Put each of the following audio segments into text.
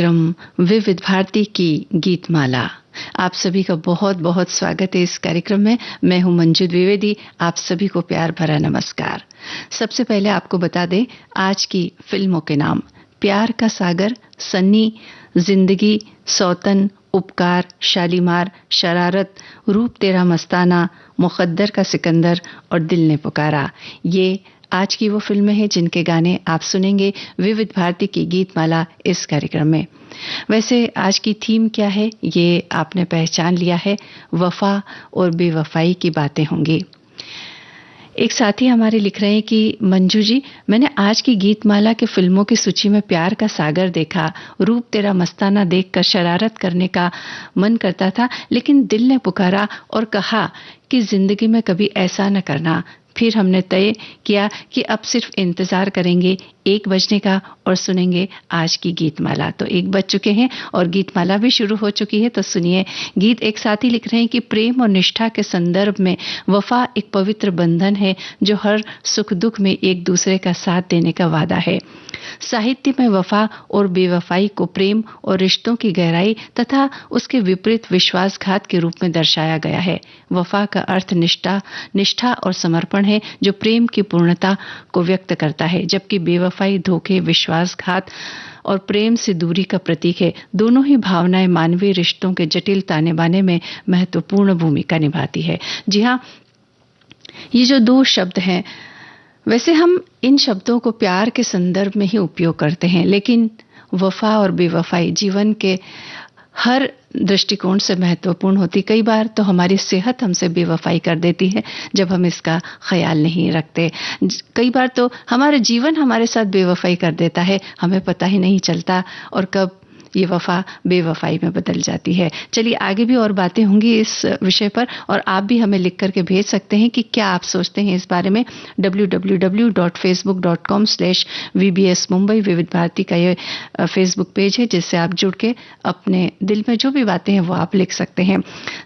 कार्यक्रम विविध भारती की गीतमाला। आप सभी का बहुत बहुत स्वागत है इस कार्यक्रम में। मैं हूं मंजू द्विवेदी। आप सभी को प्यार भरा नमस्कार। सबसे पहले आपको बता दें आज की फिल्मों के नाम: प्यार का सागर, सन्नी, जिंदगी, सौतन, उपकार, शालीमार, शरारत, रूप तेरा मस्ताना, मुकद्दर का सिकंदर और दिल ने पुकारा। ये आज की वो फिल्में हैं जिनके गाने आप सुनेंगे विविध भारती की गीतमाला इस कार्यक्रम में। वैसे आज की थीम क्या है ये आपने पहचान लिया है, वफा और बेवफाई की बातें होंगी। एक साथी हमारे लिख रहे हैं कि मंजू जी, मैंने आज की गीतमाला के फिल्मों की सूची में प्यार का सागर देखा, रूप तेरा मस्ताना देखकर शरारत करने का मन करता था, लेकिन दिल ने पुकारा और कहा कि जिंदगी में कभी ऐसा न करना। फिर हमने तय किया कि अब सिर्फ इंतजार करेंगे 1 बजने का और सुनेंगे आज की गीतमाला। तो 1 बज चुके हैं और गीतमाला भी शुरू हो चुकी है, तो सुनिए गीत। एक साथी लिख रहे हैं कि प्रेम और निष्ठा के संदर्भ में वफा एक पवित्र बंधन है जो हर सुख दुख में एक दूसरे का साथ देने का वादा है। साहित्य में वफा और बेवफाई को प्रेम और रिश्तों की गहराई तथा उसके विपरीत विश्वासघात के रूप में दर्शाया गया है। वफा का अर्थ निष्ठा और समर्पण है जो प्रेम की पूर्णता को व्यक्त करता है, जबकि बेवफाई धोखे, विश्वासघात और प्रेम से दूरी का प्रतीक है। दोनों ही भावनाएं मानवीय रिश्तों के जटिल ताने बाने में महत्वपूर्ण भूमिका निभाती है। जी हाँ, ये जो 2 शब्द हैं, वैसे हम इन शब्दों को प्यार के संदर्भ में ही उपयोग करते हैं, लेकिन वफा और बेवफाई जीवन के हर दृष्टिकोण से महत्वपूर्ण होती। कई बार तो हमारी सेहत हमसे बेवफाई कर देती है जब हम इसका ख्याल नहीं रखते। कई बार तो हमारा जीवन हमारे साथ बेवफाई कर देता है, हमें पता ही नहीं चलता और कब ये वफा बेवफाई में बदल जाती है। चलिए आगे भी और बातें होंगी इस विषय पर, और आप भी हमें लिख करके भेज सकते हैं कि क्या आप सोचते हैं इस बारे में। www.facebook.com/VBS मुंबई विविध भारती का ये फेसबुक पेज है जिससे आप जुड़ के अपने दिल में जो भी बातें हैं वो आप लिख सकते हैं।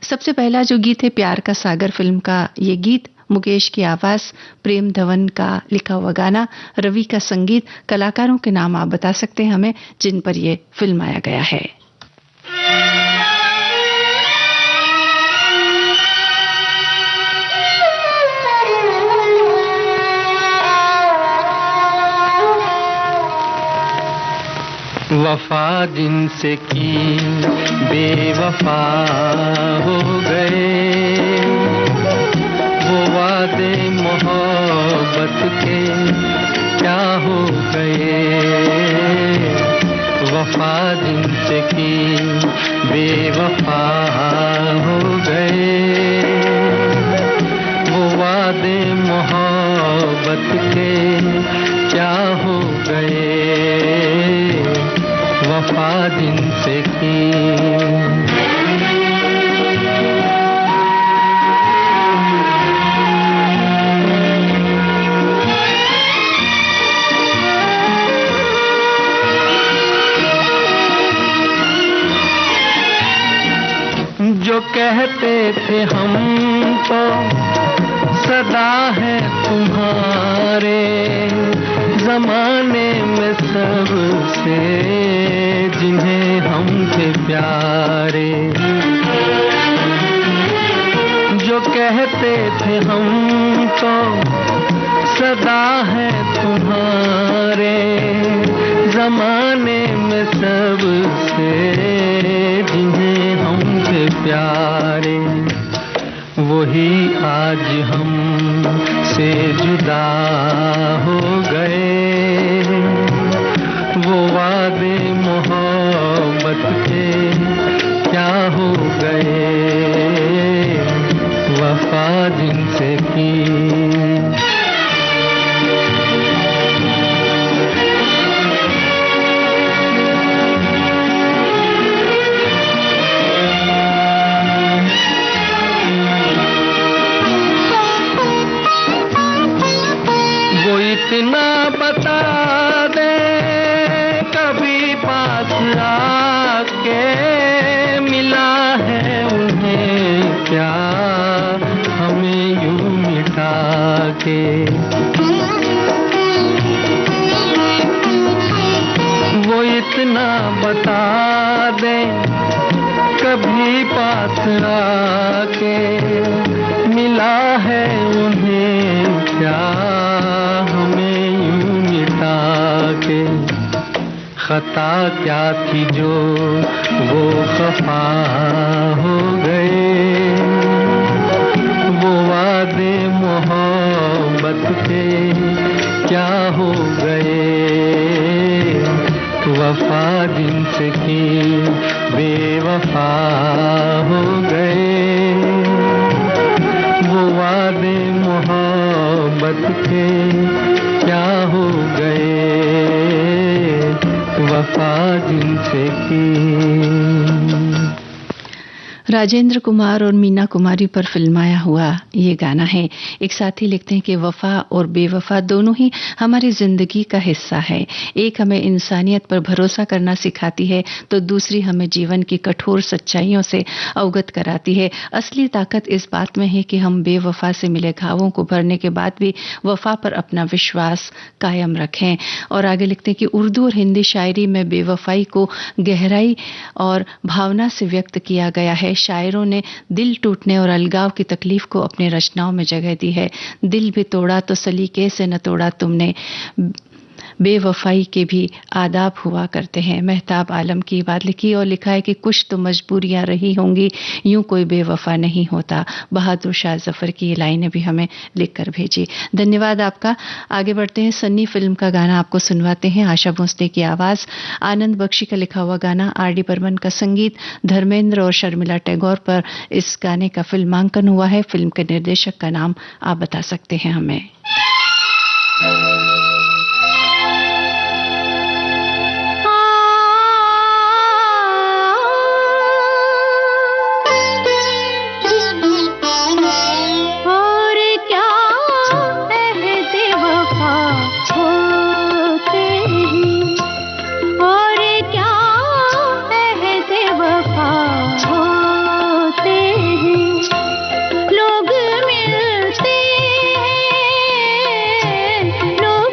सबसे पहला जो गीत है प्यार का सागर फिल्म का ये गीत, मुकेश की आवाज, प्रेम धवन का लिखा हुआ गाना, रवि का संगीत। कलाकारों के नाम आप बता सकते हैं हमें जिन पर यह फिल्माया गया है। वफा जिनसे की बेवफा हो गए, वो वादे मोहब्बत के क्या हो गए। वफा जिनसे की बेवफा हो गए, वो वादे मोहब्बत के क्या हो गए। वफा जिनसे की जो कहते थे हम तो सदा है तुम्हारे, जमाने में सबसे जिन्हें हम थे प्यारे। जो कहते थे हम तो सदा है तुम्हारे, जमाने में सबसे जिन्हें हम थे प्यारे, वही आज हम से जुदा हो गए। वो वादे मोहब्बत के क्या हो गए। वफा जिनसे की इतना बता दे कभी पास आके, मिला है उन्हें क्या हमें यूं मिटा के। वो इतना बता दे कभी पास आके, मिला है उन्हें क्या हमें यूं मिटा के। खता क्या थी जो वो खफा हो गए, वो वादे मोहब्बत के क्या हो गए। वफा जिनसे की बेवफा हो गए, वो वादे मोहब्बत के क्या हो गए। वफा जिनसे की। राजेंद्र कुमार और मीना कुमारी पर फिल्माया हुआ ये गाना है। एक साथी लिखते हैं कि वफा और बेवफा दोनों ही हमारी जिंदगी का हिस्सा है। एक हमें इंसानियत पर भरोसा करना सिखाती है तो दूसरी हमें जीवन की कठोर सच्चाइयों से अवगत कराती है। असली ताकत इस बात में है कि हम बेवफा से मिले घावों को भरने के बाद भी वफा पर अपना विश्वास कायम रखें। और आगे लिखते हैं कि उर्दू और हिंदी शायरी में बेवफाई को गहराई और भावना से व्यक्त किया गया है। शायरों ने दिल टूटने और अलगाव की तकलीफ को अपने रचनाओं में जगह दी है। दिल भी तोड़ा तो सलीके से न तोड़ा तुमने, बेवफाई के भी आदाब हुआ करते हैं। मेहताब आलम की बात लिखी और लिखा है कि कुछ तो मजबूरियां रही होंगी, यूं कोई बेवफा नहीं होता। बहादुर शाह जफर की ये लाइनें भी हमें लिखकर भेजी। धन्यवाद आपका। आगे बढ़ते हैं, सन्नी फिल्म का गाना आपको सुनवाते हैं। आशा भोसले की आवाज, आनंद बख्शी का लिखा हुआ गाना, आर.डी. बर्मन का संगीत, धर्मेंद्र और शर्मिला टैगोर पर इस गाने का फिल्मांकन हुआ है। फिल्म के निर्देशक का नाम आप बता सकते हैं हमें? लोग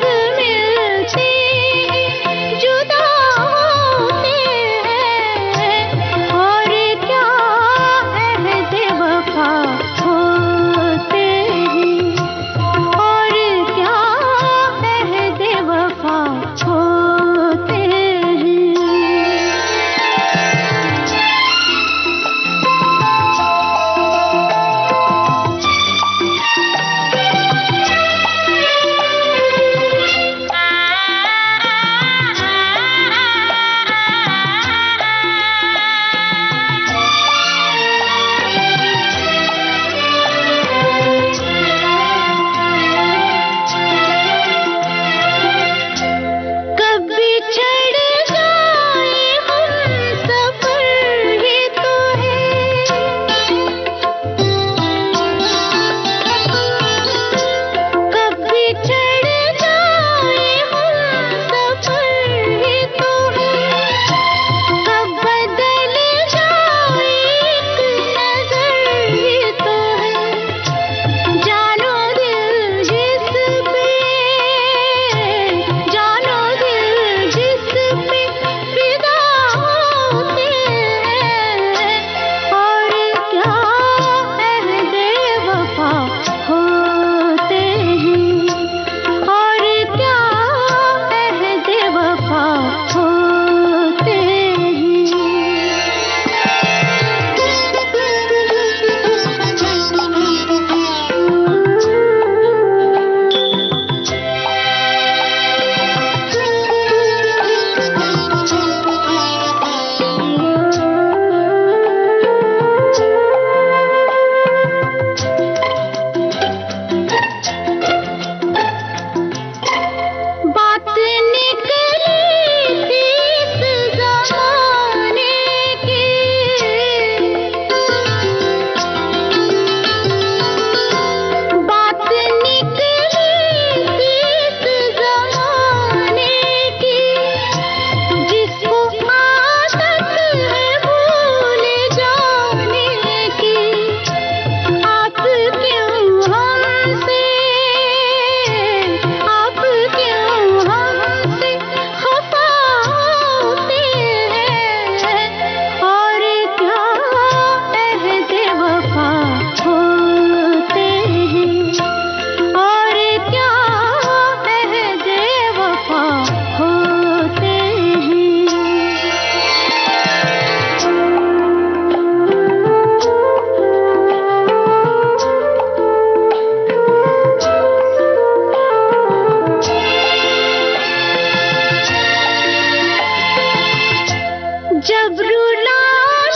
जब रुला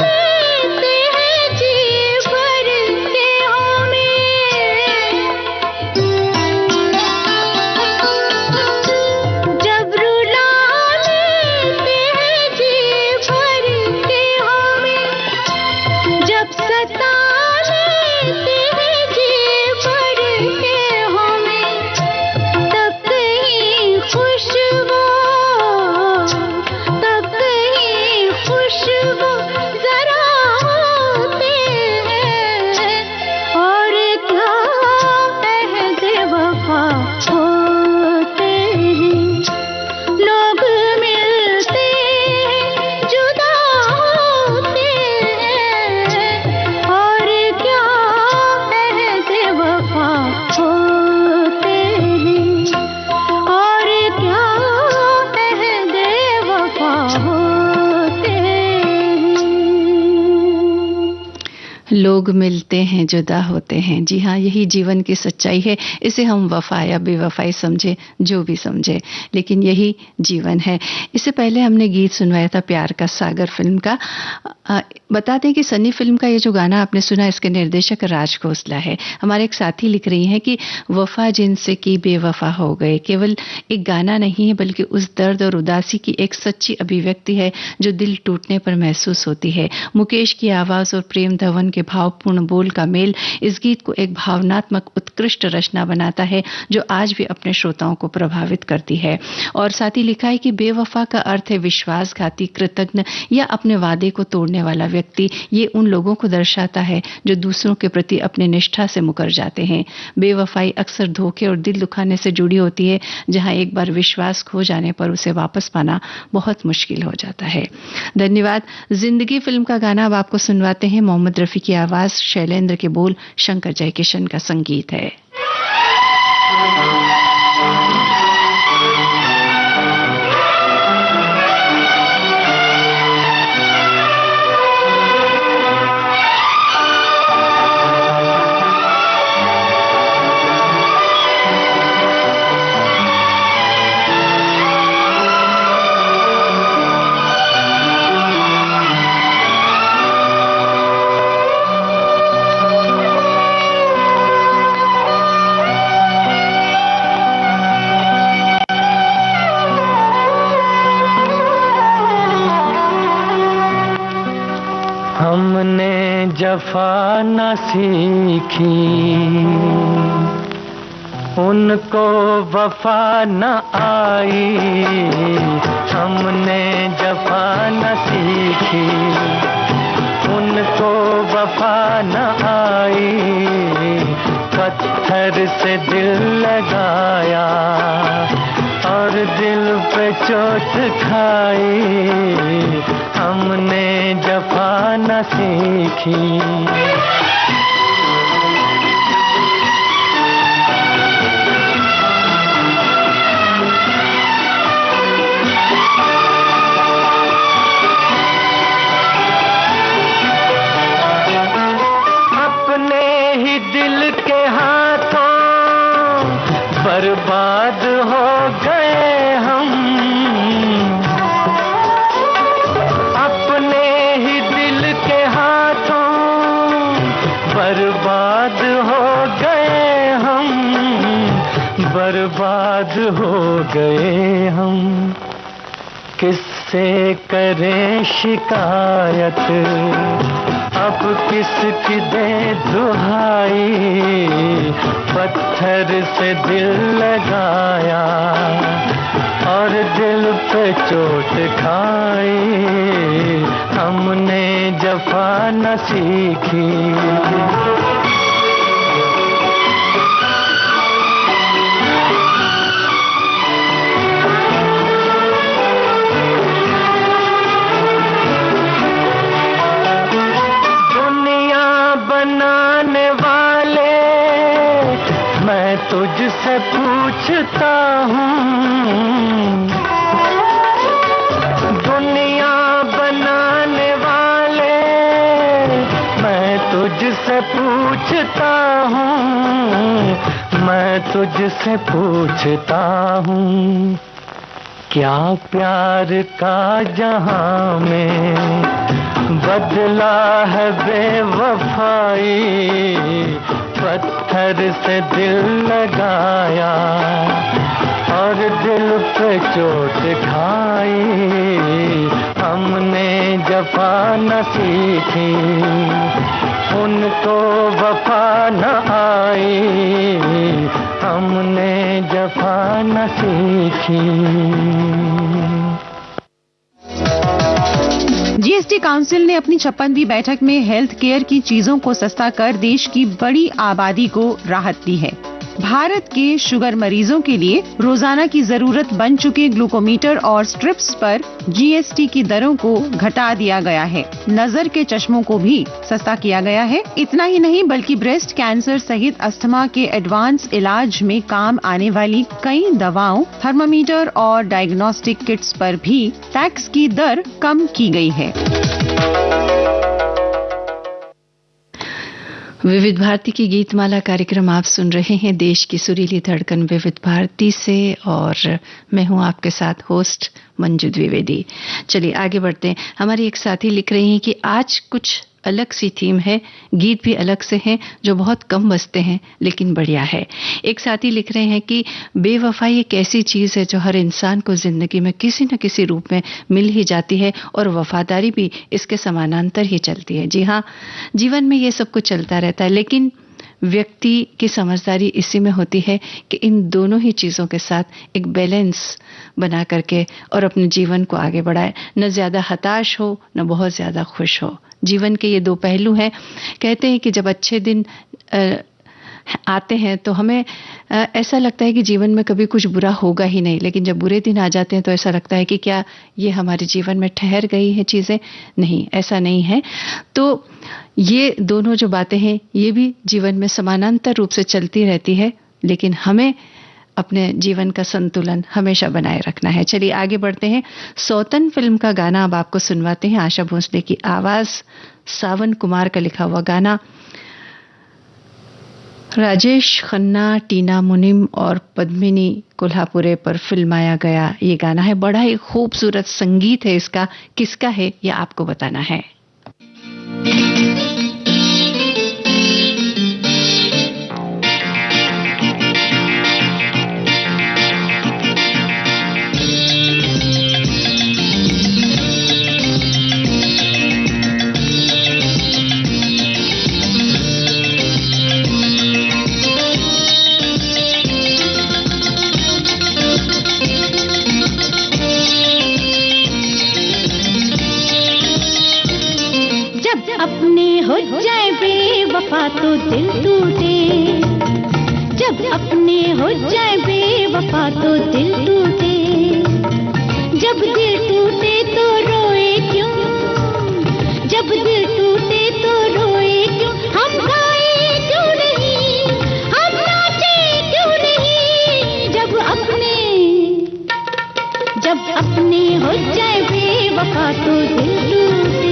लेते हैं जी भर के हमें, जब रुला लेते हैं जी भर के हमें, जब सता लेते हैं जी भर के हमें, तब कहीं खुशबू, तब कहीं खुशबू जरा होते हैं, और क्या अहद वफा होते हैं। लोग मिलते हैं जुदा होते हैं, और क्या अहद वफा होते हैं, और क्या अहद वफा होते हैं। लोग मिलते हैं जुदा होते हैं। जी हाँ, यही जीवन की सच्चाई है। इसे हम वफा या बेवफाई समझे, जो भी समझे, लेकिन यही जीवन है। इससे पहले हमने गीत सुनवाया था प्यार का सागर फिल्म का। बता दें कि सनी फिल्म का ये जो गाना आपने सुना, इसके निर्देशक राज खोसला है। हमारे एक साथी लिख रही हैं कि वफा जिनसे की बेवफा हो गए केवल एक गाना नहीं है, बल्कि उस दर्द और उदासी की एक सच्ची अभिव्यक्ति है जो दिल टूटने पर महसूस होती है। मुकेश की आवाज और प्रेम धवन के भावपूर्ण बोल का मेल इस गीत को एक भावनात्मक उत्कृष्ट रचना बनाता है जो आज भी अपने श्रोताओं को प्रभावित करती है। और साथ ही लिखा है कि बेवफा का अर्थ है विश्वासघाती, कृतज्ञ या अपने वादे को तोड़ने वाला व्यक्ति। ये उन लोगों को दर्शाता है जो दूसरों के प्रति अपनी निष्ठा से मुकर जाते हैं। बेवफाई अक्सर धोखे और दिल दुखाने से जुड़ी होती है, जहां एक बार विश्वास खो जाने पर उसे वापस पाना बहुत मुश्किल हो जाता है। धन्यवाद। जिंदगी फिल्म का गाना अब आपको सुनवाते हैं। मोहम्मद रफी की आवाज, शैलेंद्र के बोल, शंकर जयकिशन का संगीत है। हमने जफा न सीखी, उनको वफा न आई। हमने जफा न सीखी, उनको वफा न आई। पत्थर से दिल लगाया और दिल पे चोट खाई। हमने जफा न सीखी। अपने ही दिल के हाथों बर्बाद हो गए हम। अपने ही दिल के हाथों बर्बाद हो गए हम। बर्बाद हो गए हम। किससे करें शिकायत, अब किसकी दे दुहाई। पत्थर से दिल लगाया और दिल पे चोट खाई। हमने जफा न सीखी। बनाने वाले मैं तुझसे पूछता हूँ। दुनिया बनाने वाले मैं तुझसे पूछता हूँ। मैं तुझसे पूछता हूँ, क्या प्यार का जहां में बदला है बेवफाई, पत्थर से दिल लगाया और दिल पे चोट खाई। हमने जफा न सीखी, उनको वफा न आई, हमने जफा न सीखी। जीएसटी काउंसिल ने अपनी 56वीं बैठक में हेल्थ केयर की चीजों को सस्ता कर देश की बड़ी आबादी को राहत दी है। भारत के शुगर मरीजों के लिए रोजाना की जरूरत बन चुके ग्लूकोमीटर और स्ट्रिप्स पर जीएसटी की दरों को घटा दिया गया है। नजर के चश्मों को भी सस्ता किया गया है। इतना ही नहीं बल्कि ब्रेस्ट कैंसर सहित अस्थमा के एडवांस इलाज में काम आने वाली कई दवाओं, थर्मामीटर और डायग्नोस्टिक किट्स पर भी टैक्स की दर कम की गई है। विविध भारती की गीतमाला कार्यक्रम आप सुन रहे हैं। देश की सुरीली धड़कन विविध भारती से, और मैं हूं आपके साथ होस्ट मंजू द्विवेदी। चलिए आगे बढ़ते हैं। हमारी एक साथी लिख रही हैं कि आज कुछ अलग सी थीम है, गीत भी अलग से हैं जो बहुत कम बजते हैं लेकिन बढ़िया है। एक साथी लिख रहे हैं कि बेवफाई एक ऐसी चीज है जो हर इंसान को जिंदगी में किसी न किसी रूप में मिल ही जाती है और वफादारी भी इसके समानांतर ही चलती है। जी हाँ, जीवन में ये सब कुछ चलता रहता है, लेकिन व्यक्ति की समझदारी इसी में होती है कि इन दोनों ही चीज़ों के साथ एक बैलेंस बना करके और अपने जीवन को आगे बढ़ाए। न ज़्यादा हताश हो, न बहुत ज़्यादा खुश हो। जीवन के ये दो पहलू हैं। कहते हैं कि जब अच्छे दिन आते हैं तो हमें ऐसा लगता है कि जीवन में कभी कुछ बुरा होगा ही नहीं, लेकिन जब बुरे दिन आ जाते हैं तो ऐसा लगता है कि क्या ये हमारे जीवन में ठहर गई है चीज़ें। नहीं, ऐसा नहीं है। तो ये दोनों जो बातें हैं ये भी जीवन में समानांतर रूप से चलती रहती है, लेकिन हमें अपने जीवन का संतुलन हमेशा बनाए रखना है। चलिए आगे बढ़ते हैं। सौतन फिल्म का गाना अब आपको सुनवाते हैं। आशा भोसले की आवाज, सावन कुमार का लिखा हुआ गाना, राजेश खन्ना, टीना मुनिम और पद्मिनी कोल्हापुरे पर फिल्माया गया ये गाना है। बड़ा ही खूबसूरत संगीत है इसका। किसका है ये आपको बताना है। हो जाए बेवफा तो दिल टूटे, जब अपने हो जाए बेवफा तो दिल टूटे, जब दिल टूटे तो रोए क्यों, जब दिल टूटे तो रोए क्यों, हम गाए क्यों नहीं, हम नाचे क्यों नहीं, जब अपने हो जाए बेवफा तो दिल टूटे।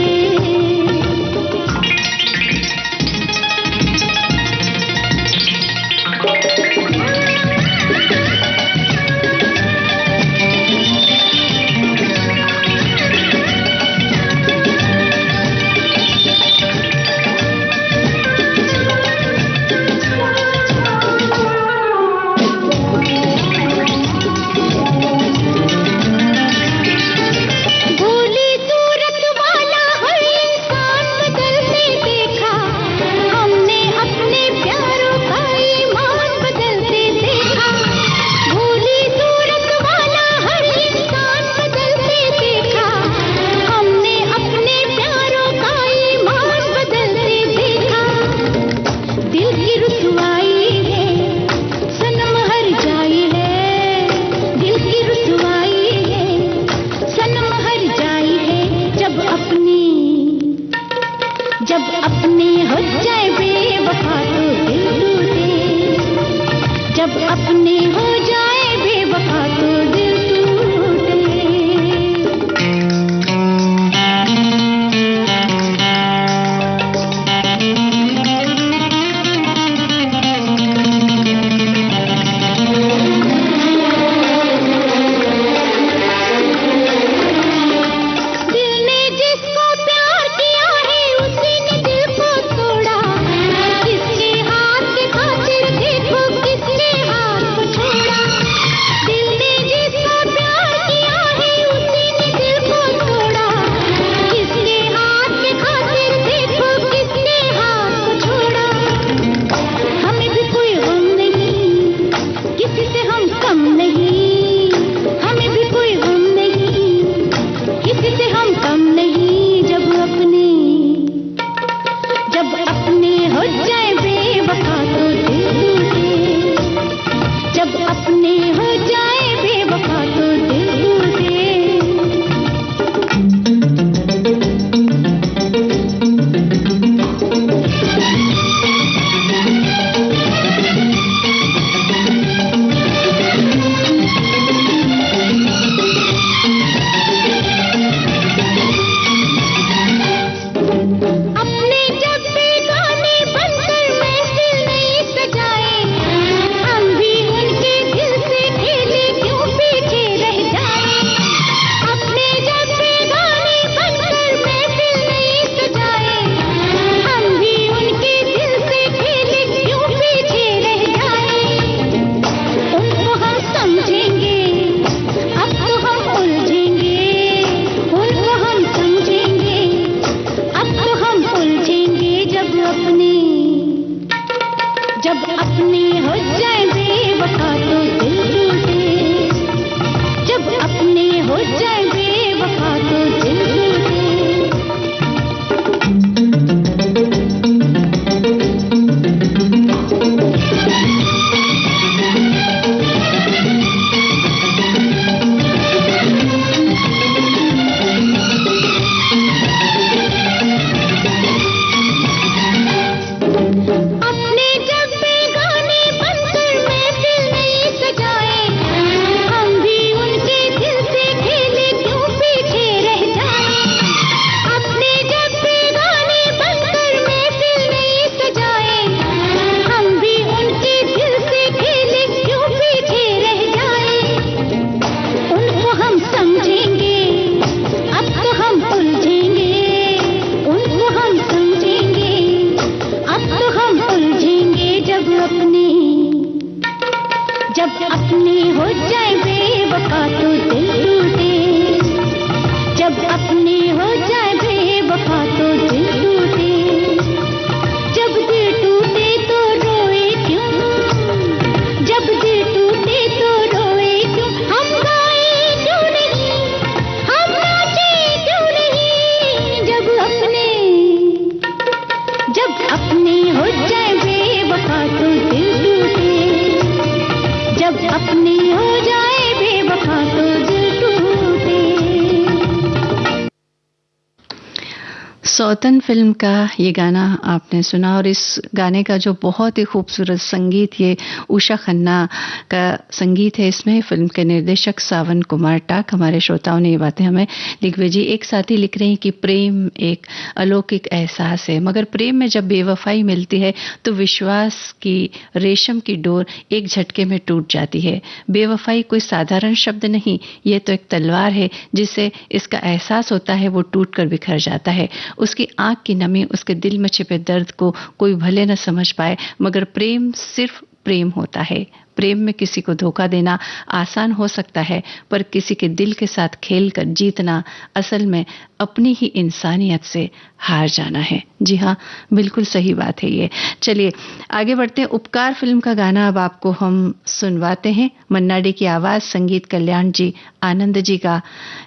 सौतन फिल्म का ये गाना आपने सुना और इस गाने का जो बहुत ही खूबसूरत संगीत, ये उषा खन्ना का संगीत है इसमें। फिल्म के निर्देशक सावन कुमार टाक। हमारे श्रोताओं ने ये बातें हमें लिख भेजी। एक साथी लिख रहे हैं कि प्रेम एक अलौकिक एहसास है, मगर प्रेम में जब बेवफाई मिलती है तो विश्वास की रेशम की डोर एक झटके में टूट जाती है। बेवफाई कोई साधारण शब्द नहीं, ये तो एक तलवार है जिसे इसका एहसास होता है वो टूट कर बिखर जाता है। उसकी आंख की नमी, उसके दिल में छिपे दर्द को कोई भले न समझ पाए, मगर प्रेम सिर्फ प्रेम होता है। प्रेम में किसी को धोखा देना आसान हो सकता है, पर किसी के दिल के साथ खेलकर जीतना असल में अपनी ही इंसानियत से हार जाना है। जी हाँ, बिल्कुल सही बात है ये। चलिए आगे बढ़ते हैं। उपकार फिल्म का गाना अब आपको हम सुनवाते हैं। मन्ना डे की आवाज, संगीत कल्याण जी आनंद जी का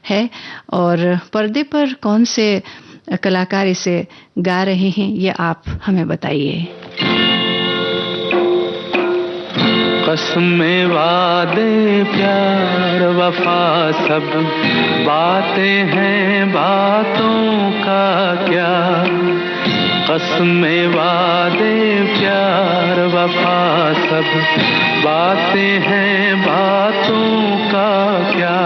है, और पर्दे पर कौन से कलाकार इसे गा रहे हैं ये आप हमें बताइए। कसमें वादे प्यार वफा सब बातें हैं, बातों का क्या। कसमें वादे प्यार वफा सब बातें हैं, बातों का क्या।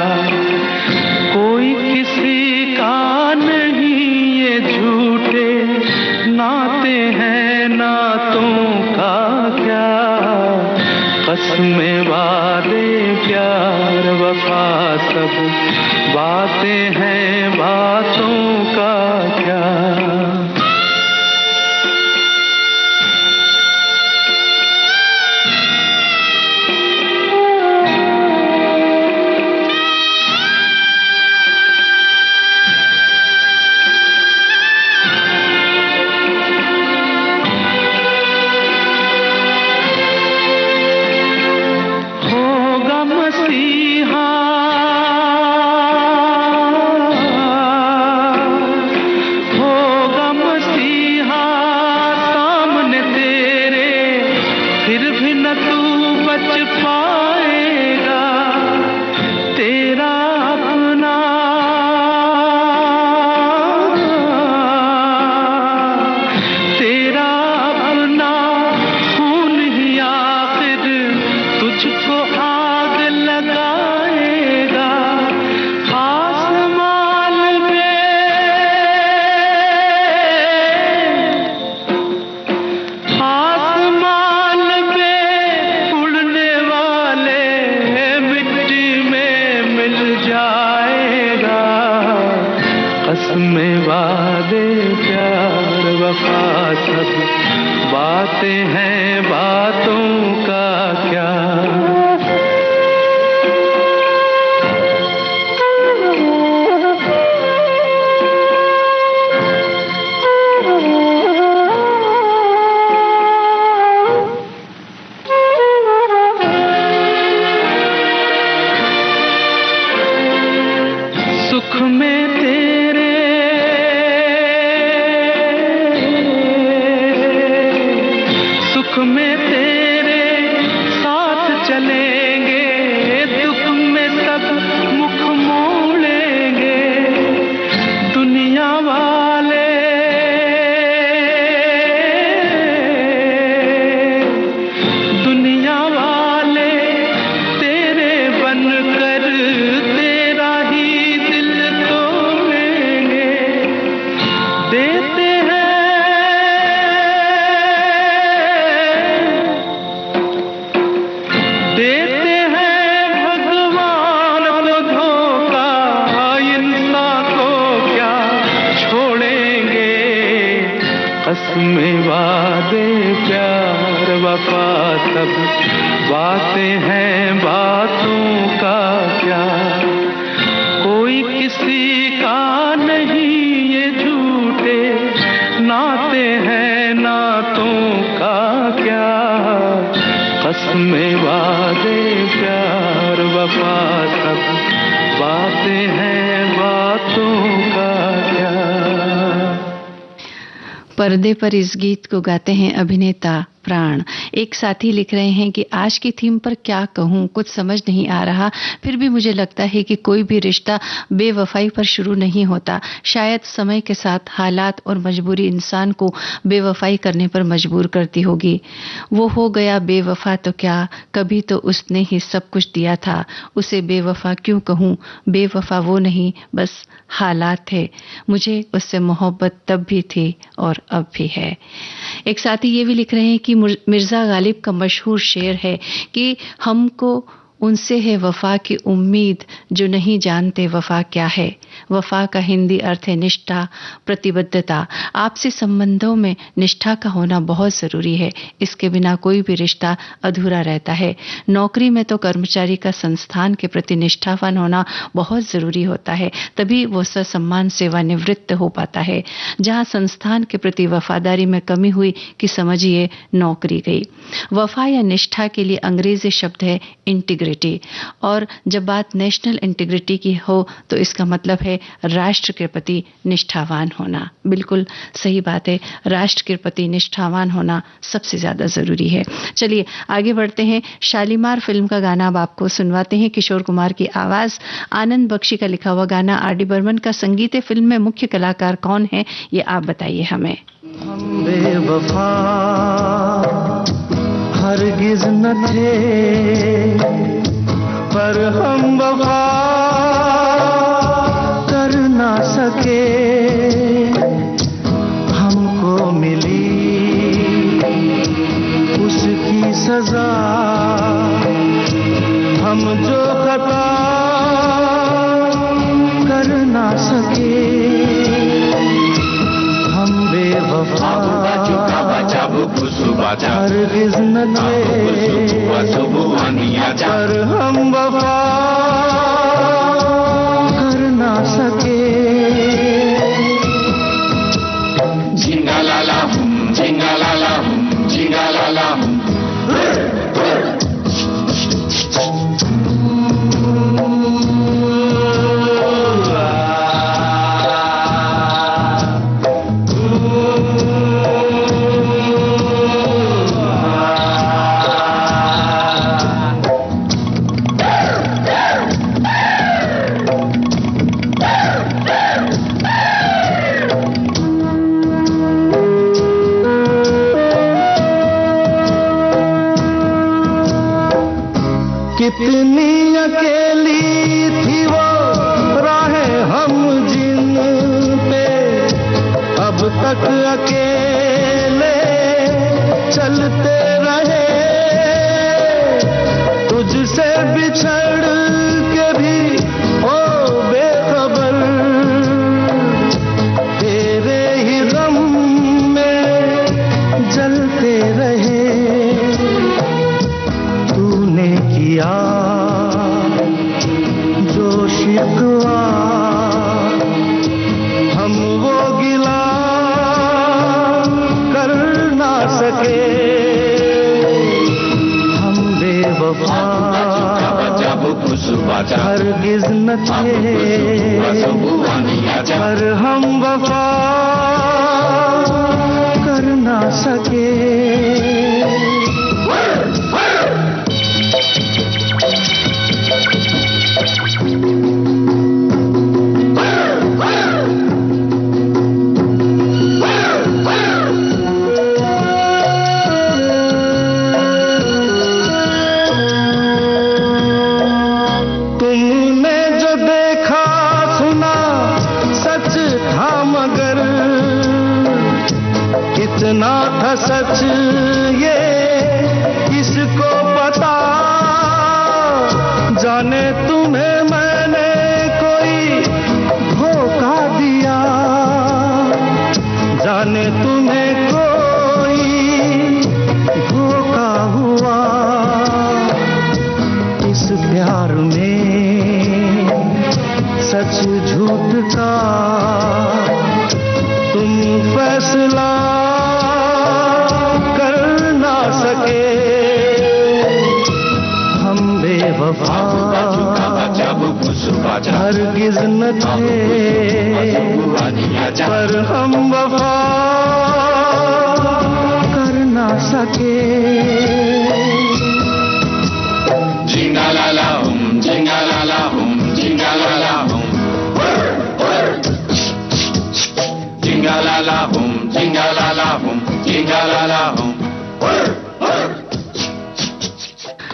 कोई किसी का नहीं, ये झूठे नाते हैं, नातों का क्या। कसमें वादे प्यार वफा सब बातें हैं, बातों का क्या। पर्दे पर इस गीत को गाते हैं अभिनेता प्राण। एक साथी लिख रहे हैं कि आज की थीम पर क्या कहूँ, कुछ समझ नहीं आ रहा, फिर भी मुझे लगता है कि कोई भी रिश्ता बेवफाई पर शुरू नहीं होता। शायद समय के साथ हालात और मजबूरी इंसान को बेवफाई करने पर मजबूर करती होगी। वो हो गया बेवफा तो क्या, कभी तो उसने ही सब कुछ दिया था, उसे बेवफा क्यों कहूँ, बेवफा वो नहीं बस हालात थे, मुझे उससे मोहब्बत तब भी थी और अब भी है। एक साथी ये भी लिख रहे हैं कि मिर्जा गालिब का मशहूर शेर है कि हमको उनसे है वफा की उम्मीद जो नहीं जानते वफा क्या है। वफा का हिंदी अर्थ है निष्ठा, प्रतिबद्धता। आपसी संबंधों में निष्ठा का होना बहुत जरूरी है, इसके बिना कोई भी रिश्ता अधूरा रहता है। नौकरी में तो कर्मचारी का संस्थान के प्रति निष्ठावान होना बहुत जरूरी होता है, तभी वो ससम्मान सेवानिवृत्त हो पाता है। जहां संस्थान के प्रति वफादारी में कमी हुई कि समझिए नौकरी गई। वफा या निष्ठा के लिए अंग्रेजी शब्द है इंटीग्रिटी, और जब बात नेशनल इंटीग्रिटी की हो तो इसका मतलब है राष्ट्र के प्रति निष्ठावान होना। बिल्कुल सही बात है, राष्ट्र के प्रति निष्ठावान होना सबसे ज्यादा जरूरी है। चलिए आगे बढ़ते हैं। शालीमार फिल्म का गाना अब आपको सुनवाते हैं। किशोर कुमार की आवाज, आनंद बख्शी का लिखा हुआ गाना, आर.डी. बर्मन का संगीत है। फिल्म में मुख्य कलाकार कौन है ये आप बताइए हमें। हम बेवफा हरगिज न थे, पर हम वफा कर ना सके। हमको मिली उसकी सजा, हम जो खता कर ना सके। हम बेवफा हरगिज न थे, पर हम वफा कर ना सके। झिंगा लाला हूँ, झिंगा लाला हूँ, झिंगा लाला हूँ। कितनी अकेली थी वो राहें हम जिन पे, अब तक अकेले चलते रहे। तुझसे बिछड़ के भी ओ बेखबर, तेरे ही गम में जलते रहे। तूने किया जो शिकवा, हम वो गिला कर ना सके। हम बेवफा हरगिज न थे, पर हम वफा कर ना सके। तुमने जो देखा सुना सच था, मगर कितना था सच ये किसको पता। जाने तुम्हें मैंने कोई धोखा दिया, जाने तुम्हें कोई धोखा हुआ। इस प्यार में सच झूठ का तुम फैसला कर ना सके। हम बेवफा हरगिज न थे, पर हम वफा कर ना सके। सके। जिंगालाला हुम, जिंगालाला हुम, जिंगालाला हुम, जिंगालाला हुम, जिंगालाला हुम, जिंगालाला हुम।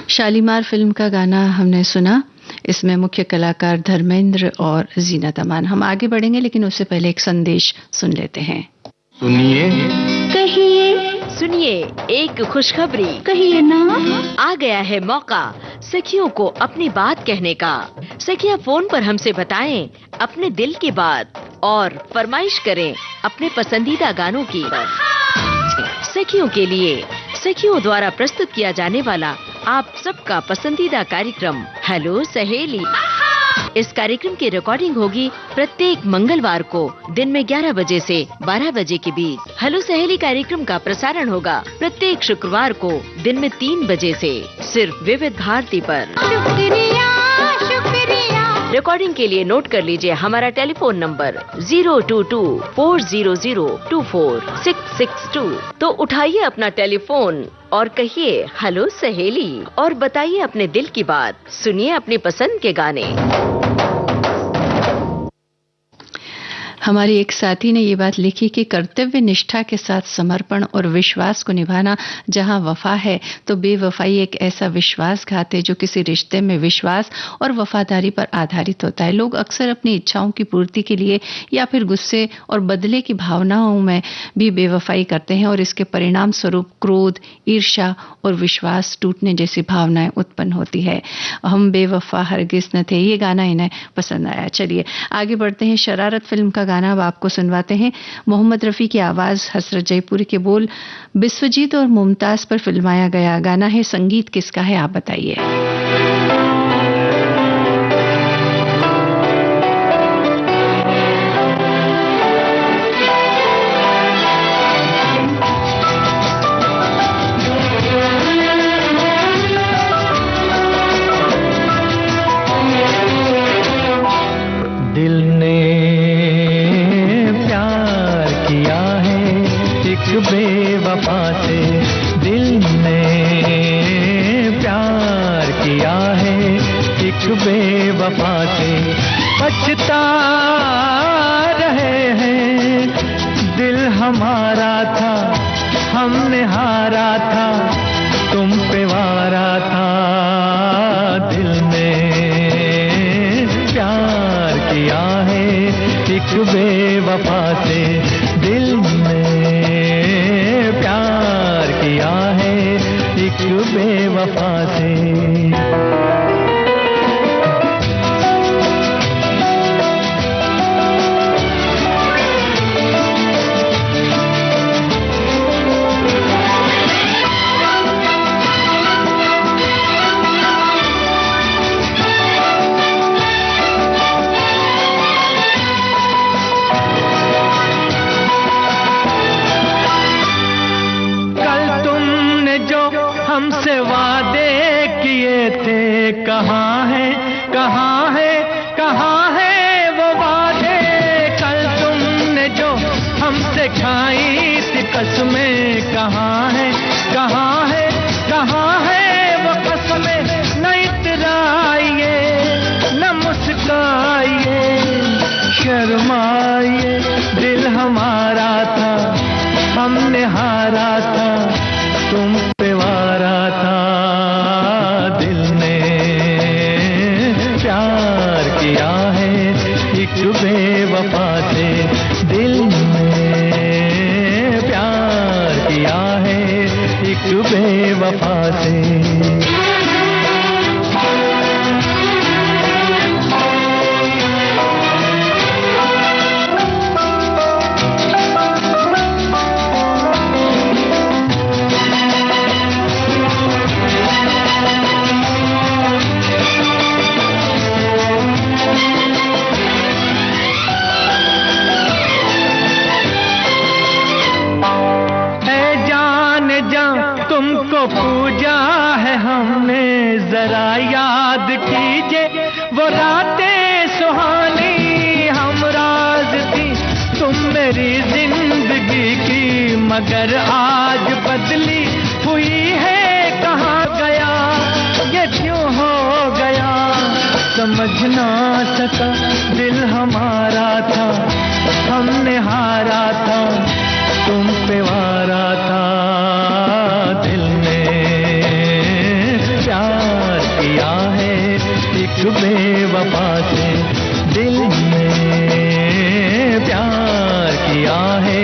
शालीमार फिल्म का गाना हमने सुना। इसमें मुख्य कलाकार धर्मेंद्र और जीनत अमान। हम आगे बढ़ेंगे लेकिन उससे पहले एक संदेश सुन लेते हैं। सुनिए, कहिए, सुनिए एक खुशखबरी। कहिए ना। आ गया है मौका सखियों को अपनी बात कहने का। सखियां फोन पर हमसे बताएं अपने दिल की बात और फरमाइश करें अपने पसंदीदा गानों की। सखियों के लिए सखियों द्वारा प्रस्तुत किया जाने वाला आप सबका पसंदीदा कार्यक्रम हेलो सहेली। इस कार्यक्रम की रिकॉर्डिंग होगी प्रत्येक मंगलवार को दिन में 11 बजे से 12 बजे के बीच। हेलो सहेली कार्यक्रम का प्रसारण होगा प्रत्येक शुक्रवार को दिन में 3 बजे से सिर्फ विविध भारती पर। शुक्रिया, शुक्रिया। रिकॉर्डिंग के लिए नोट कर लीजिए हमारा टेलीफोन नंबर 022-400-24662। तो उठाइए अपना टेलीफोन और कहिए हेलो सहेली और बताइए अपने दिल की बात। सुनिए अपनी पसंद के गाने। हमारी एक साथी ने ये बात लिखी कि कर्तव्य निष्ठा के साथ समर्पण और विश्वास को निभाना जहां वफा है, तो बेवफाई एक ऐसा विश्वासघात है जो किसी रिश्ते में विश्वास और वफादारी पर आधारित होता है। लोग अक्सर अपनी इच्छाओं की पूर्ति के लिए या फिर गुस्से और बदले की भावनाओं में भी बेवफाई करते हैं और इसके परिणाम स्वरूप क्रोध, ईर्ष्या और विश्वास टूटने जैसी भावनाएं उत्पन्न होती है। हम बेवफा हरगिज न थे, ये गाना इन्हें पसंद आया। चलिए आगे बढ़ते हैं। शरारत फिल्म का गाना अब आपको सुनवाते हैं। मोहम्मद रफी की आवाज, हसरत जयपुरी के बोल, बिस्वजीत और मुमताज पर फिल्माया गया गाना है। संगीत किसका है आप बताइए। बेवफा से दिल ने प्यार किया है, एक बेवफा से पछता रहे हैं। दिल हमारा था, हमने हारा था, तुम पे वारा था। दिल ने प्यार किया है, एक बेवफा से दिल ने प्यार किया है, एक बेवफा से। हमसे वादे किए थे, कहाँ है, कहाँ है, कहाँ है वो वादे। कल तुमने जो हमसे खाई थी कसमें, कहाँ है, कहाँ है, कहाँ है वो कसमें। न इतराइए, न मुस्काइए, शर्माइए। दिल हमारा था, हमने हारा था, तुम पे वारा था। दिल ने प्यार किया है, एक बेवफा से। दिल ने प्यार किया है, एक बेवफा से। तुमको पूजा है हमने, जरा याद कीजिए वो रातें सुहानी। हम राज थी तुम मेरी जिंदगी की, मगर आज बदली हुई है कहाँ गया, ये क्यों हो गया, समझ ना सका दिल हमारा था, हमने हारा था, तुम पे वारा था, दिल ने प्यार किया है एक बेवफा से, दिल ने प्यार किया है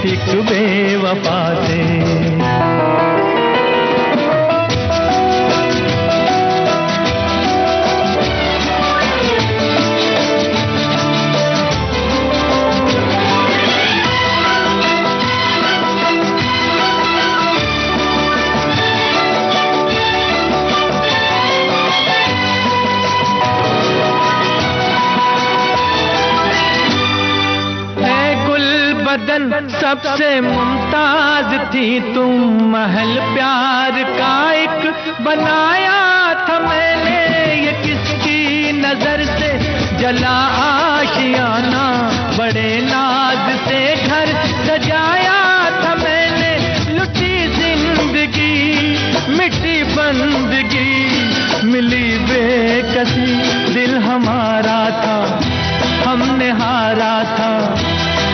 एक बेवफा से। सबसे मुमताज थी तुम, महल प्यार का एक बनाया था मैंने, ये किसकी नजर से जला आशियाना, बड़े नाज से घर सजाया था मैंने, लुटी जिंदगी मिटी बंदगी, मिली बेकसी दिल हमारा था, हमने हारा था,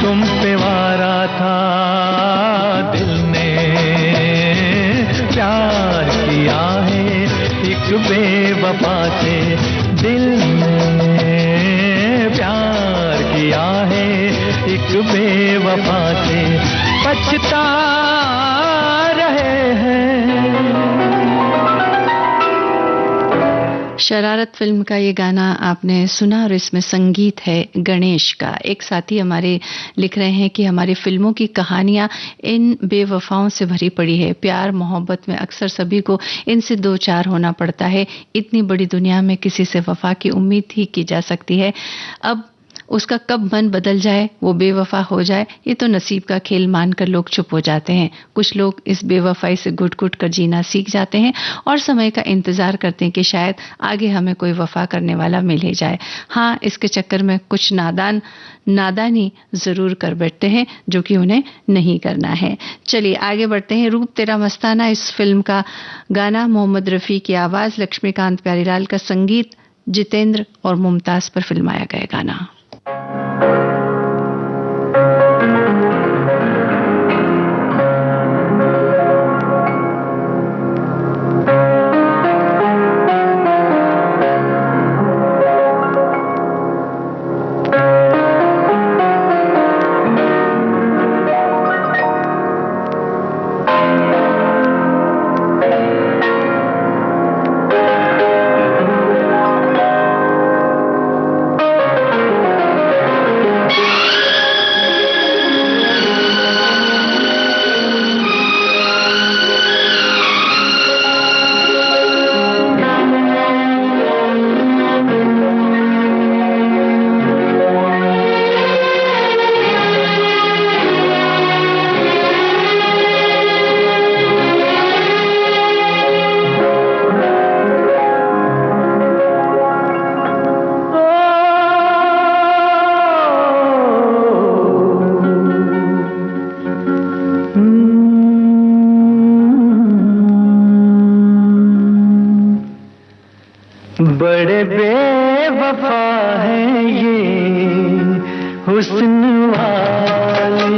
तुम पे वारा था, दिल ने प्यार किया है एक बेवफा से, दिल ने प्यार किया है एक बेवफा से, पछता रहे हैं। शरारत फिल्म का ये गाना आपने सुना और इसमें संगीत है गणेश का। एक साथी हमारे लिख रहे हैं कि हमारी फिल्मों की कहानियां इन बेवफाओं से भरी पड़ी है, प्यार मोहब्बत में अक्सर सभी को इनसे दो चार होना पड़ता है, इतनी बड़ी दुनिया में किसी से वफा की उम्मीद ही की जा सकती है, अब उसका कब मन बदल जाए, वो बेवफा हो जाए, ये तो नसीब का खेल मानकर लोग चुप हो जाते हैं। कुछ लोग इस बेवफाई से घुट घुट कर जीना सीख जाते हैं और समय का इंतजार करते हैं कि शायद आगे हमें कोई वफा करने वाला मिल ही जाए। हाँ, इसके चक्कर में कुछ नादानी जरूर कर बैठते हैं जो कि उन्हें नहीं करना है। चलिए आगे बढ़ते हैं। रूप तेरा मस्ताना इस फिल्म का गाना, मोहम्मद रफ़ी की आवाज, लक्ष्मीकांत प्यारीलाल का संगीत, जितेंद्र और मुमताज पर फिल्माया गया गाना। बड़े बेवफा हैं ये हुस्न वाले,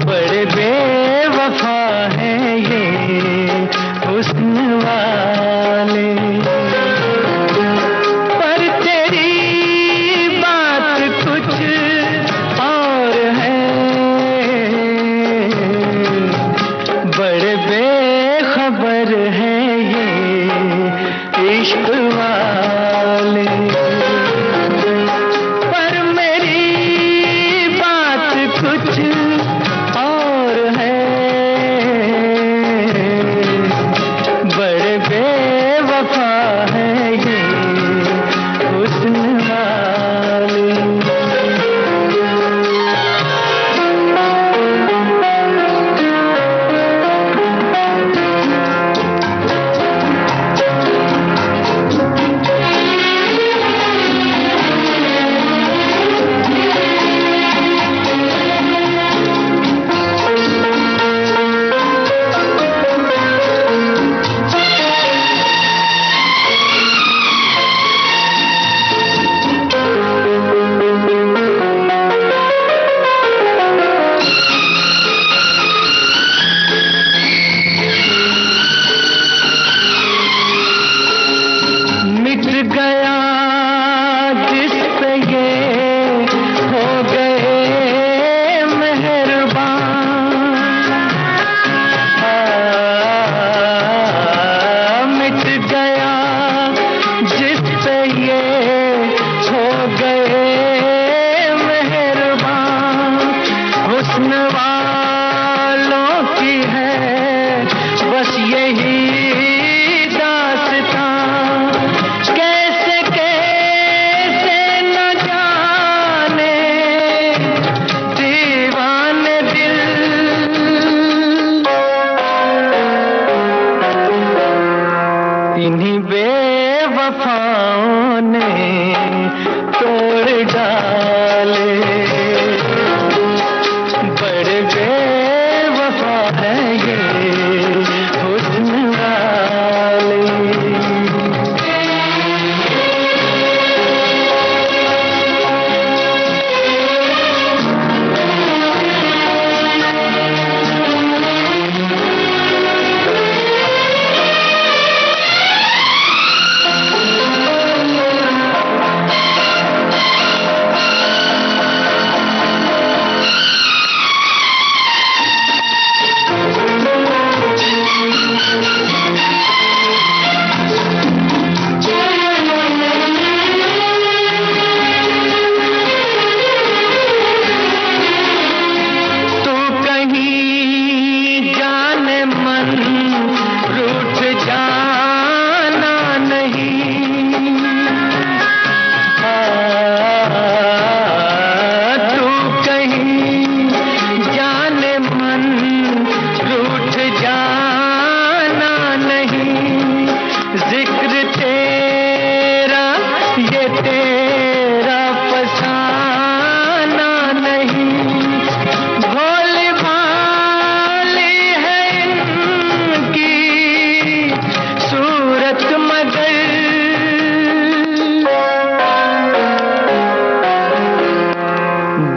बड़े बेवफा हैं ये हुस्न वाले, पर तेरी बात कुछ और है, बड़े बेखबर हैं इश्क वाले, पर मेरी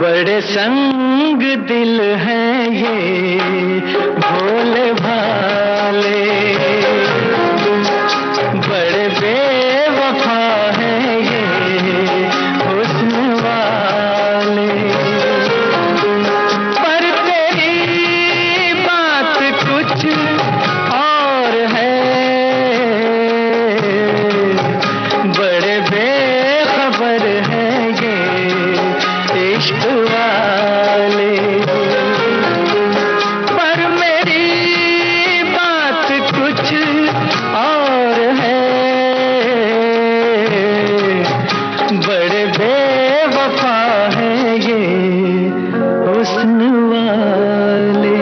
बड़े संग दिल हैं ये भोले भाले, बड़े बेवफा हैं ये हुस्न वाले, पर तेरी बात कुछ और है, बड़े बेखबर हैं ये इश्क वाले, पर मेरी बात कुछ और है, बड़े बेवफा हैं ये हुस्न वाले।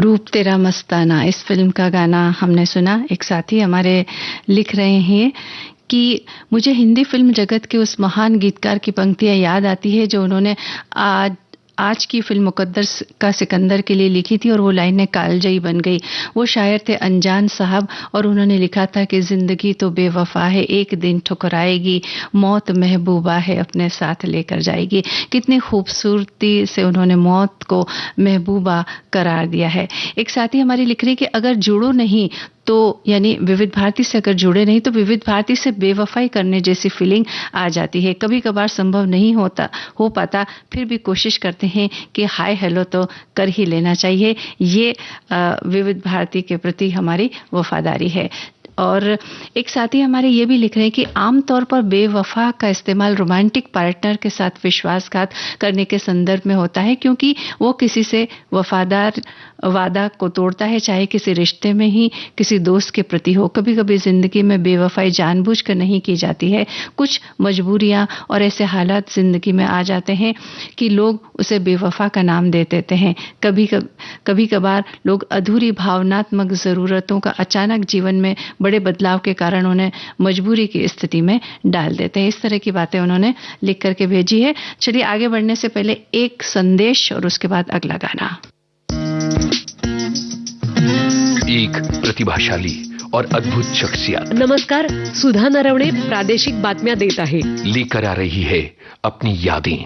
रूप तेरा मस्ताना, इस फिल्म का गाना हमने सुना। एक साथी हमारे लिख रहे हैं कि मुझे हिंदी फिल्म जगत के उस महान गीतकार की पंक्तियां याद आती है जो उन्होंने आज की फिल्म मुकद्दर का सिकंदर के लिए लिखी थी, और वो लाइनें कालजयी बन गई। वो शायर थे अनजान साहब, और उन्होंने लिखा था कि जिंदगी तो बेवफा है, एक दिन ठुकराएगी, मौत महबूबा है अपने साथ लेकर जाएगी। कितनी खूबसूरती से उन्होंने मौत को महबूबा करार दिया है। एक साथी हमारी लिख रही कि अगर जुड़ो नहीं तो, यानी विविध भारती से अगर जुड़े नहीं तो विविध भारती से बेवफाई करने जैसी फीलिंग आ जाती है। कभी कभार संभव नहीं हो पाता, फिर भी कोशिश करते हैं कि हाय हेलो तो कर ही लेना चाहिए। ये विविध भारती के प्रति हमारी वफादारी है। और एक साथी हमारे ये भी लिख रहे हैं कि आमतौर पर बेवफा का इस्तेमाल रोमांटिक पार्टनर के साथ विश्वासघात करने के संदर्भ में होता है, क्योंकि वो किसी से वफादार वादा को तोड़ता है, चाहे किसी रिश्ते में ही किसी दोस्त के प्रति हो। कभी कभी जिंदगी में बेवफाई जानबूझकर नहीं की जाती है, कुछ मजबूरियां और ऐसे हालात जिंदगी में आ जाते हैं कि लोग उसे बेवफा का नाम दे देते हैं। कभी कभार लोग अधूरी भावनात्मक जरूरतों का अचानक जीवन में बड़े बदलाव के कारण उन्हें मजबूरी की स्थिति में डाल देते हैं। इस तरह की बातें उन्होंने लिख करके भेजी है। चलिए आगे बढ़ने से पहले एक संदेश और उसके बाद अगला गाना। एक प्रतिभाशाली और अद्भुत शख्सियत नमस्कार, सुधा नरवणे प्रादेशिक बातम्या देत आहे। लेकर आ रही है अपनी यादें।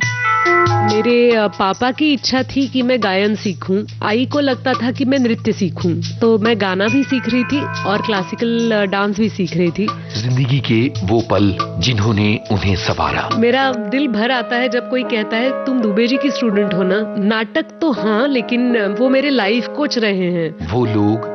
मेरे पापा की इच्छा थी कि मैं गायन सीखूं, आई को लगता था कि मैं नृत्य सीखूं, तो मैं गाना भी सीख रही थी और क्लासिकल डांस भी सीख रही थी। जिंदगी के वो पल जिन्होंने उन्हें संवारा। मेरा दिल भर आता है जब कोई कहता है तुम दुबे जी की स्टूडेंट हो ना। नाटक तो हाँ, लेकिन वो मेरे लाइफ कोच रहे हैं। वो लोग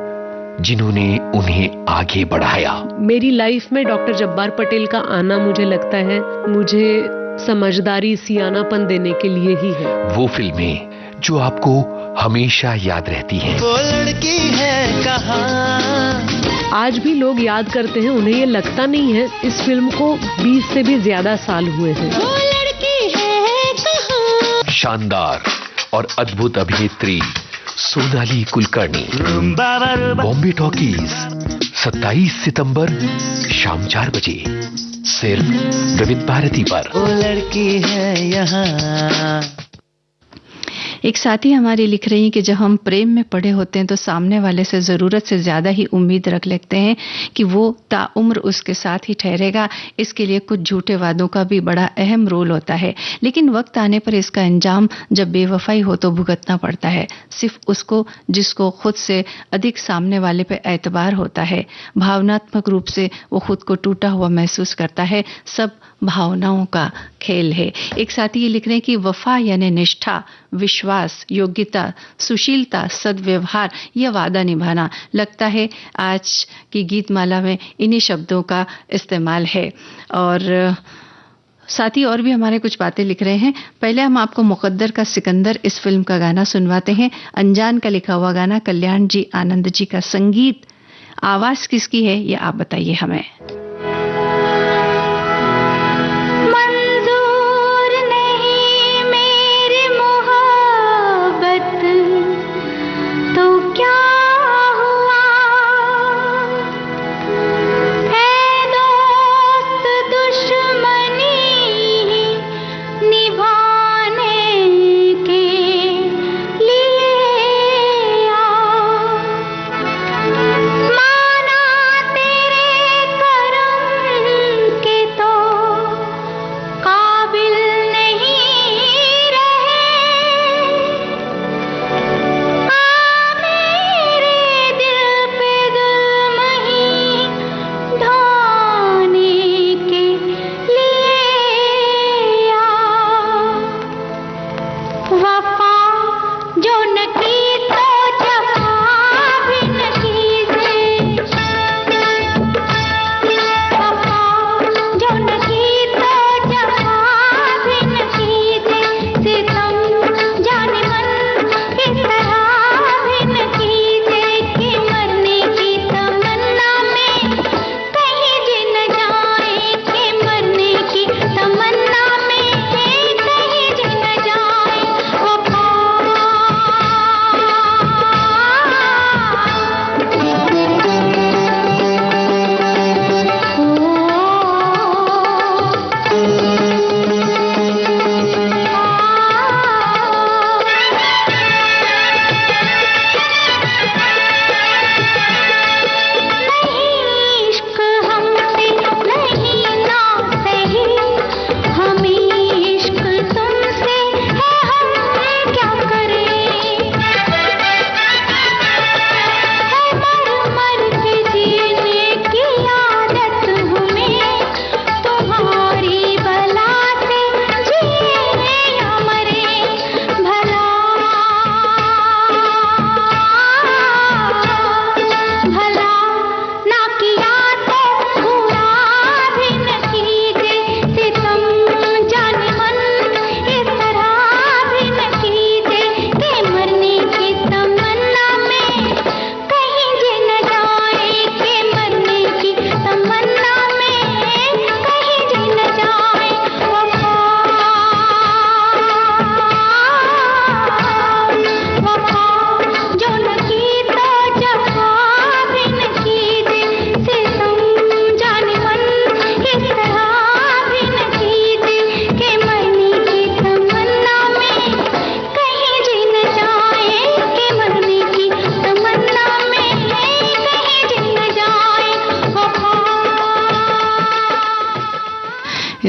जिन्होंने उन्हें आगे बढ़ाया। मेरी लाइफ में डॉक्टर जब्बार पटेल का आना मुझे लगता है मुझे समझदारी, सियानापन देने के लिए ही है। वो फिल्में जो आपको हमेशा याद रहती हैं। वो लड़की है कहाँ, आज भी लोग याद करते हैं, उन्हें ये लगता नहीं है इस फिल्म को 20 से भी ज्यादा साल हुए हैं। वो लड़की है कहाँ। शानदार और अद्भुत अभिनेत्री सोनाली कुलकर्णी। बॉम्बे टॉकीज 27 सितंबर शाम 4 बजे सिर्फ विविध भारती पर। वो लड़की है यहाँ। एक साथी हमारी लिख रही हैं कि जब हम प्रेम में पड़े होते हैं तो सामने वाले से ज़रूरत से ज़्यादा ही उम्मीद रख लेते हैं कि वो ताउम्र उसके साथ ही ठहरेगा। इसके लिए कुछ झूठे वादों का भी बड़ा अहम रोल होता है, लेकिन वक्त आने पर इसका अंजाम जब बेवफाई हो तो भुगतना पड़ता है, सिर्फ उसको जिसको खुद से अधिक सामने वाले पे एतबार होता है। भावनात्मक रूप से वो खुद को टूटा हुआ महसूस करता है। सब भावनाओं का खेल है। एक साथी ये लिख रहे हैं कि वफा यानी निष्ठा, विश्वास, योग्यता, सुशीलता, सद्व्यवहार, यह वादा निभाना। लगता है आज की गीतमाला में इन्हीं शब्दों का इस्तेमाल है। और साथी और भी हमारे कुछ बातें लिख रहे हैं। पहले हम आपको मुकद्दर का सिकंदर इस फिल्म का गाना सुनवाते हैं। अनजान का लिखा हुआ गाना, कल्याण जी आनंद जी का संगीत। आवाज किसकी है ये आप बताइए हमें। माना तेरे कर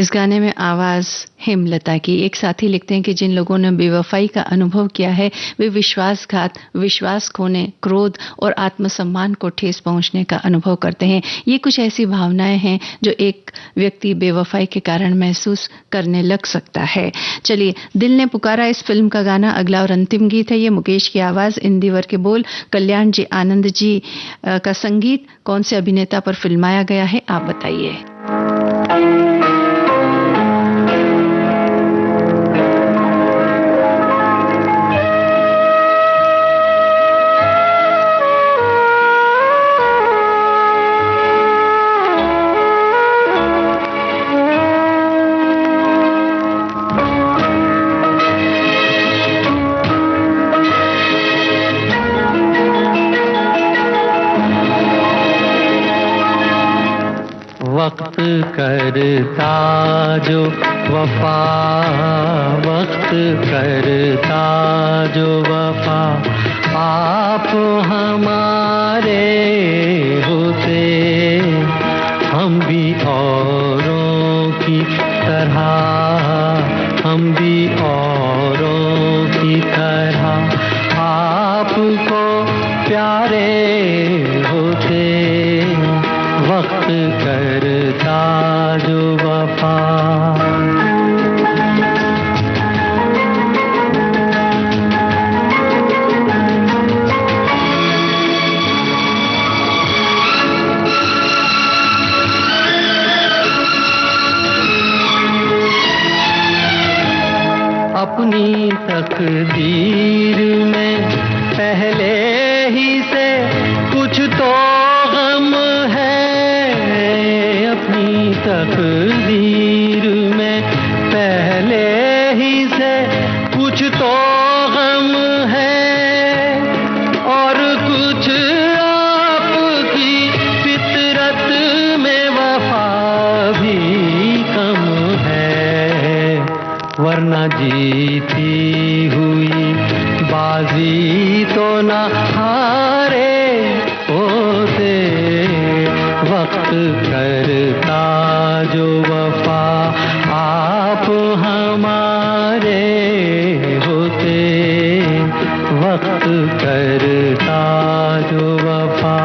इस गाने में आवाज हेमलता की। एक साथी लिखते हैं कि जिन लोगों ने बेवफाई का अनुभव किया है वे विश्वासघात, विश्वास खोने, क्रोध और आत्मसम्मान को ठेस पहुंचने का अनुभव करते हैं। ये कुछ ऐसी भावनाएं हैं जो एक व्यक्ति बेवफाई के कारण महसूस करने लग सकता है। चलिए, दिल ने पुकारा इस फिल्म का गाना अगला और अंतिम गीत है। ये मुकेश की आवाज, इंदिवर के बोल, कल्याण जी आनंद जी का संगीत। कौन से अभिनेता पर फिल्माया गया है आप बताइए। वक्त करता जो वफा, वक्त करता जो वफा, आप हमारे होते हम भी औरों की तरह, हम भी औरों की तरह आपको प्यारे होते। वक्त करता जो वफा। अपनी तकदीर में पहले ही से कुछ तो गम है, अपनी तकदीर में पहले ही से कुछ तो गम है, और कुछ आपकी फितरत में वफा भी कम है, वरना जीती हुई बाजी तो ना हारे होते। वक्त करता जो वफा, आप हमारे होते। वक्त करता जो वफा।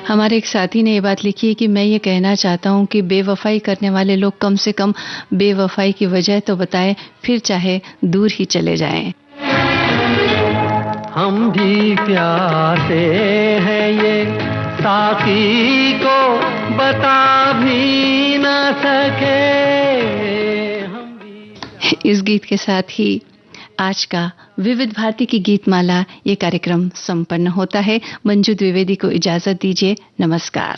हमारे एक साथी ने ये बात लिखी है कि मैं ये कहना चाहता हूँ कि बेवफाई करने वाले लोग कम से कम बेवफाई की वजह तो बताएं, फिर चाहे दूर ही चले जाएं। हम भी प्यासे हैं ये साकी को बता भी ना सके। इस गीत के साथ ही आज का विविध भारती की गीतमाला ये कार्यक्रम संपन्न होता है। मंजू द्विवेदी को इजाजत दीजिए। नमस्कार।